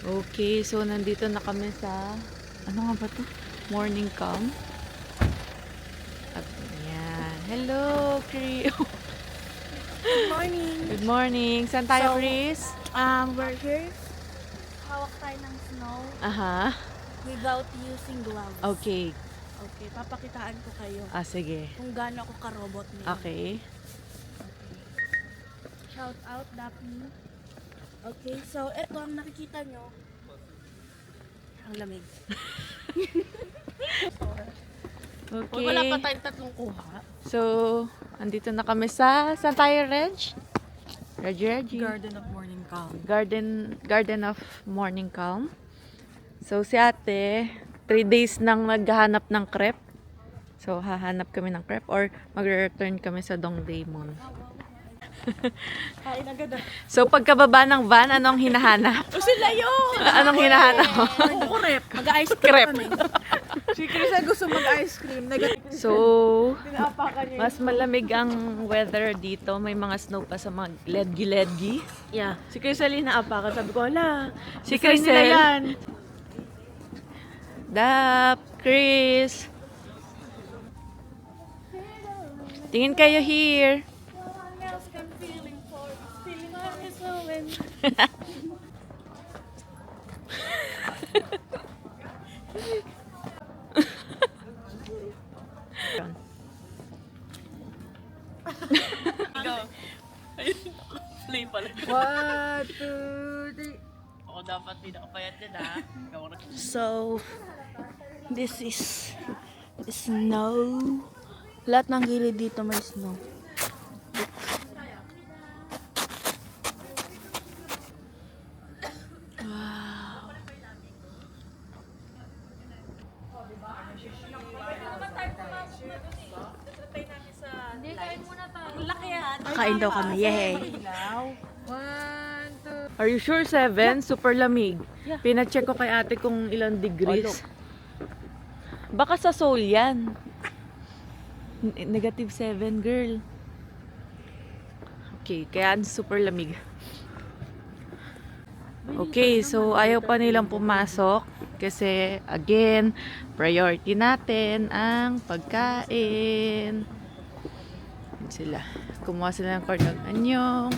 Okay, so nandito na kami sa, ano nga ba to? Morning calm. At yan. Hello, Chris. Good morning. Good morning. Saan tayo, So, Chris? We're here. Hawak tayo ng snow Aha. without using gloves. Okay. Okay, papakitaan ko kayo Sige. kung gaano ako ka-robot ngayon. Okay. Shout out, Daphne. Okay, so eto ang nakikita nyo. Ang lamig. Okay. Wala pa tayong tatlong kuha. So, andito na kami sa, saan tayo, Reg? Reggie? Garden of Morning Calm. Garden of Morning Calm. So, si ate, 3 days nang naghahanap ng crepe. So, hahanap kami ng crepe or magre-return kami sa Dongdaemun. Kain agad ah. So, pagkababa ng van, anong hinahanap? O sila yun! Anong hinahanap mo? Crepe. Mag-ice cream Crepe. kami. Si Chris ay gusto mag-ice cream. So, Pinaapakan niya. mas malamig ang weather dito. May mga snow pa sa mga ledgi-ledgi. Yeah. Si Chris ay naapakan. Sabi ko, hala. Si gusto nila Crisel. yan. Dap, Chris. Tingin kayo here. Play pala. 1, 2, 3. Ako dapat pinakapayat din ha. Ikaw na. So, this is snow. Lahat ng gilid dito may snow. Wow. Kain daw kami. Yay! Are you sure 7? Super lamig. Pina-check ko kay ate kung ilang degrees. Baka sa Seoul yan. Negative 7, girl. Okay, kaya super lamig. Okay, so ayaw pa nilang pumasok kasi again, priority natin ang pagkain. Yan sila. Kumuha sila ng cordon anyong.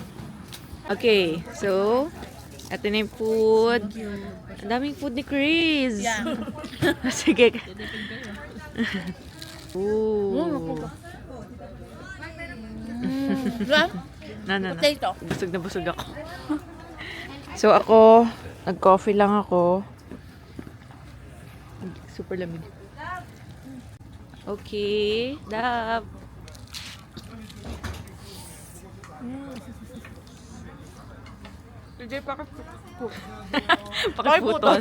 Okay, so ito na yung food. Ang daming food ni Chris. Yeah. Sige. Ooh. Na. Potato. Busog na busog ako. So ako, nag-coffee lang ako. Super lamig. Okay. Dap. Hindi pa Pakiputol.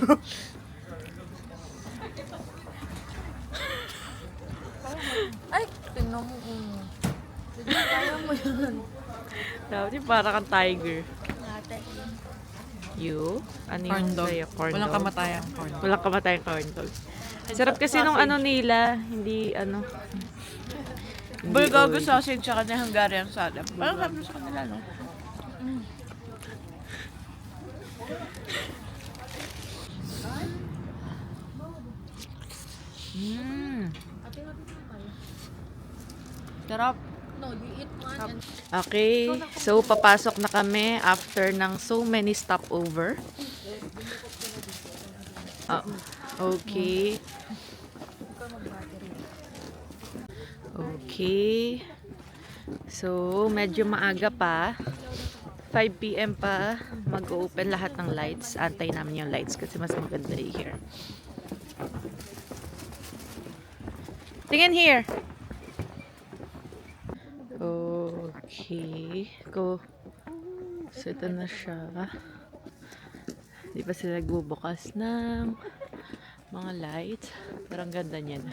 Ay, tingnan mo. Sige, kaya mo yun. Dapat yung para kang tiger. Ate. You? Ano Corn yung dog. sa'yo? Corn Walang dog? kamatayan. Corn dog. Walang kamatayan corn dog. Sarap kasi nung ano nila, hindi ano. hindi Bulgogi oily. sausage tsaka na Hungarian salad. Parang sabi sa kanila, no? Sarap. No, you eat one and Okay, so papasok na kami after ng so many stopover. Okay. Okay. So, medyo maaga pa. 5 PM pa mag-open lahat ng lights. Antay namin yung lights kasi mas maganda here. Tingin here. Okay. Go. So, ito na siya. Di pa sila nagbubukas ng mga lights. Pero ang ganda niyan.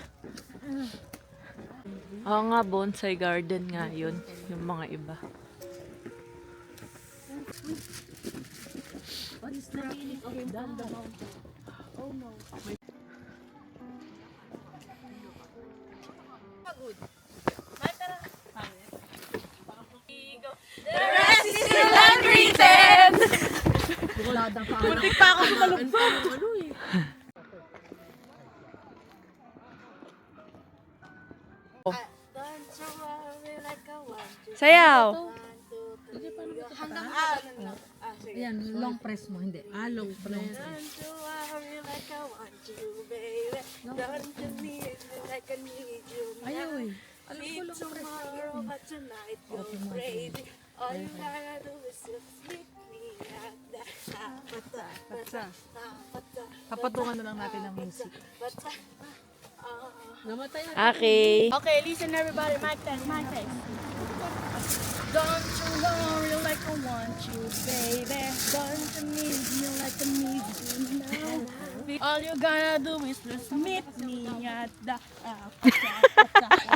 Oo nga, bonsai garden nga yun. Yung mga iba. what is the meaning of down the mountain? Oh no. The rest is still unwritten! Muntik pa ako Don't you worry like a one, two, Sayaw! one, two, three, hanggang sige. Ayan, long press mo. Hindi. Long press. Don't you worry like I want you, baby. Don't you need me like I need you now. Ayaw eh. Sleep tomorrow, but tonight you're crazy. All you gotta do is just meet me at the Papatungan na lang natin ng music. Namatay na. Okay. Okay, listen everybody, mic test, mic test. Don't you worry like I want you, baby. Don't you need me like I need you now. All you gotta do is just meet me at the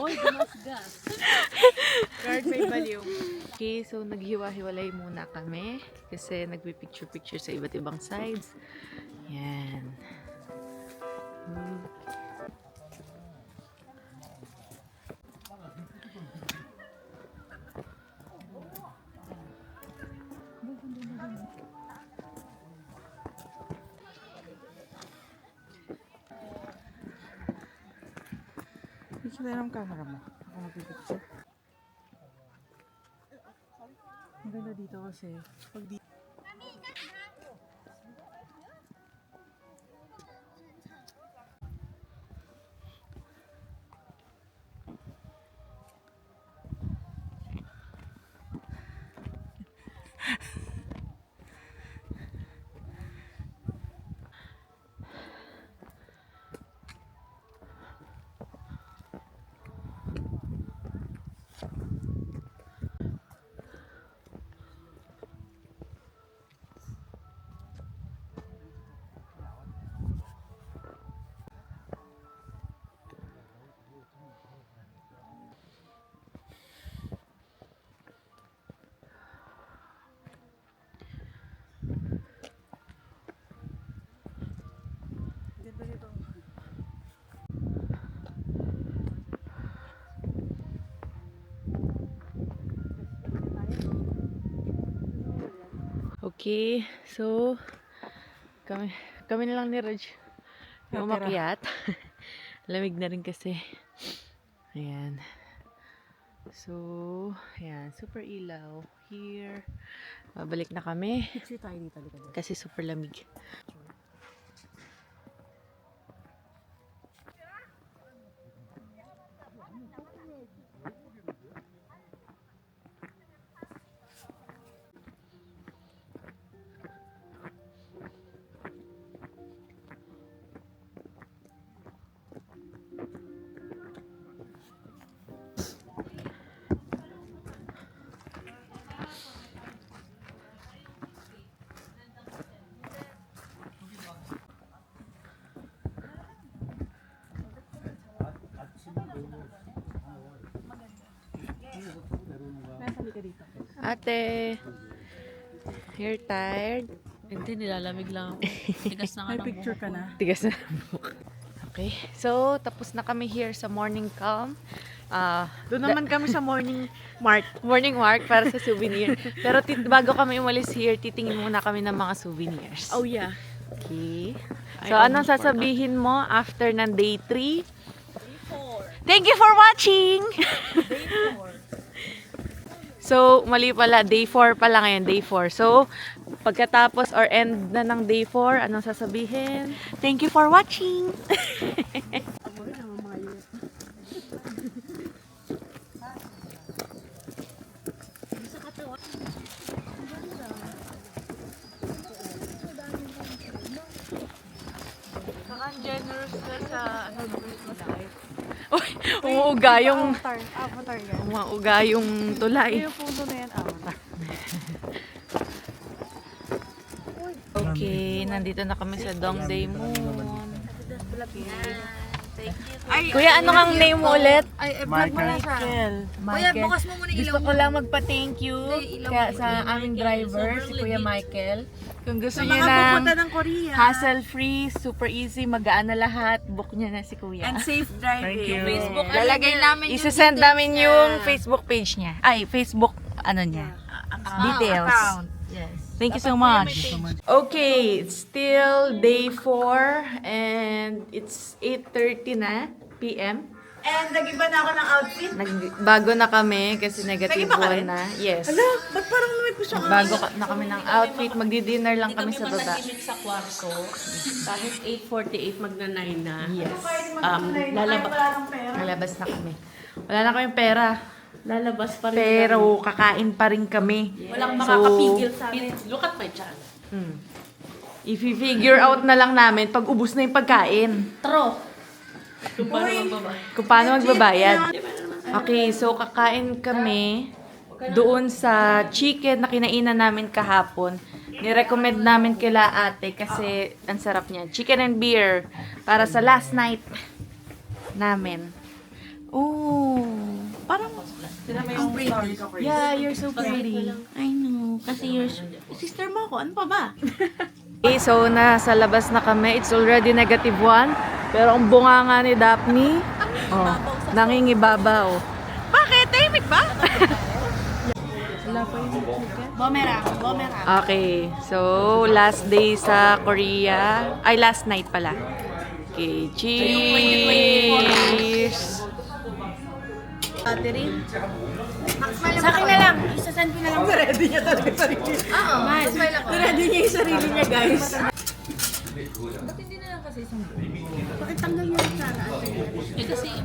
Oy, gas. Guard may baliw. Okay, so naghiwa-hiwalay muna kami kasi nagpipicture-picture sa iba't ibang sides. Yan. Picture na ng camera mo. Ako mag-picture. Ang ganda dito kasi. Pag dito. Okay, so kami na lang ni Raj yung umakyat. Lamig na rin kasi. Ayan. So, ayan, super ilaw here. Babalik na kami Picture tayo dito. Likod. kasi super lamig. Ate, you're tired? Hindi, nilalamig lang ako. Tigas na nga ng picture ka na. Tigas na ang buhok. Okay, so tapos na kami here sa morning calm. Doon naman kami sa morning mark. Morning walk para sa souvenir. Pero bago kami umalis here, titingin muna kami ng mga souvenirs. Oh yeah. Okay. So, anong sasabihin mo after ng day 3? Thank you for watching! Day 4. So, mali pala. Day 4 pala ngayon. Day 4. So, pagkatapos or end na ng day 4, anong sasabihin? Thank you for watching! Generous ka sa Christmas life. Uy, umuuga yung... Avatar yan. Umuuga yung tulay. Yung puno na yan, avatar. Okay, nandito na kami sa Dongdae Moon. Ay, Kuya, ano kang name mo ulit? ay, vlog mo na siya. Kuya, bukas mo muna Gusto ko lang magpa-thank you sa aming driver, si Kuya Michael. Kung gusto niya ng ng Korea. hassle-free, super easy, magaan na lahat, book niya na si Kuya. And safe driving. Thank you. Facebook, Lalagay namin yung Isasend namin yung Facebook page niya. Ay, Facebook, ano niya. Details. account. Yes. Thank you so much. Okay, it's still day 4 and it's 8:30 na PM. And nag-iba na ako ng outfit. Bago na kami kasi negative Nag-iba ka 1 rin? na. Yes. Hala, ba't parang lumipos ako? Na kami ng outfit. Magdi-dinner lang kami sa baba. sa kwarto. Kahit 8:48 magna-9 na. Yes. Lalabas. Lalabas na kami. Wala na kaming pera. Lalabas pa rin. Pero kakain pa rin kami. Walang So, makakapigil sa amin. Look at my channel. I-figure out na lang namin pag ubus na yung pagkain. Tro. Kung paano magbabayad. Kung paano magbabayad. Okay, so kakain kami doon sa chicken na kinainan namin kahapon. Nirecommend namin kila ate kasi ang sarap niya. Chicken and beer para sa last night namin. Oh, parang Ang pretty ko, Chris. yeah, you're so pretty. I know. Kasi sister mo ako. Ano pa ba? Okay, so nasa labas na kami. It's already negative 1. Pero ang bunganga ni Daphne, nangingibabaw. Bakit? Tahimik ba? Bumerang. Okay, so last day sa Korea. Ay, last night pala. Okay, cheers! Sa akin na lang. Isasend ko na lang. Ready niya talaga yung sarili. Oo. Ready niya yung sarili niya, guys.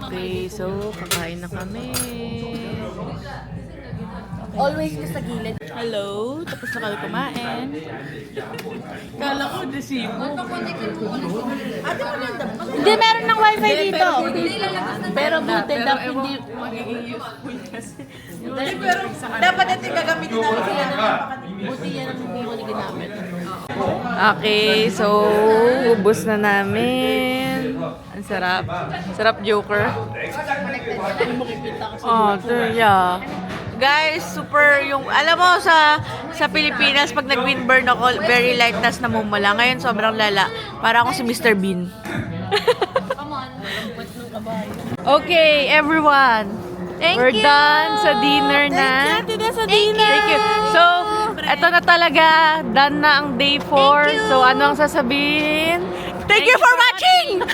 Okay, so kakain na kami. Always ka sa gilid. Hello, tapos na kami kumain. Kala ko, desibo. Hindi, meron ng wifi dito. Pero buti dapat hindi. Pero dapat ito yung gagamitin natin. Buti yan ang hindi mo ginamit. Okay, so ubos na namin. Ang sarap. Sarap, Joker. Oh, yeah. Guys, super yung, alam mo sa Pilipinas, pag nag-windburn ako, very light, tas namumula. Ngayon, sobrang lala. Para ako si Mr. Bean. Okay, everyone. We're done sa dinner na. Thank you. So, eto na talaga. Done na ang day 4. So, ano ang sasabihin? Thank you for watching!